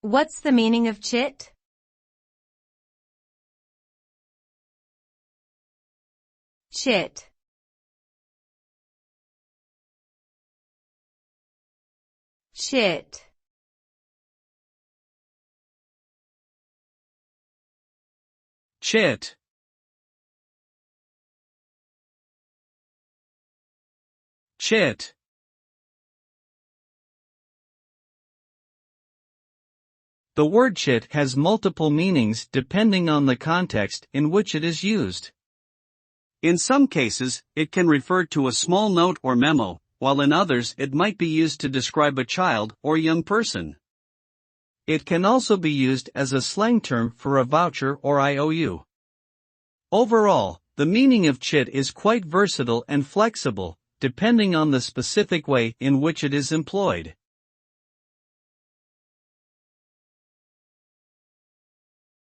What's the meaning of chit? Chit. Chit. Chit. Chit. The word chit has multiple meanings depending on the context in which it is used. In some cases, it can refer to a small note or memo, while in others it might be used to describe a child or young person. It can also be used as a slang term for a voucher or IOU. Overall, the meaning of chit is quite versatile and flexible, depending on the specific way in which it is employed.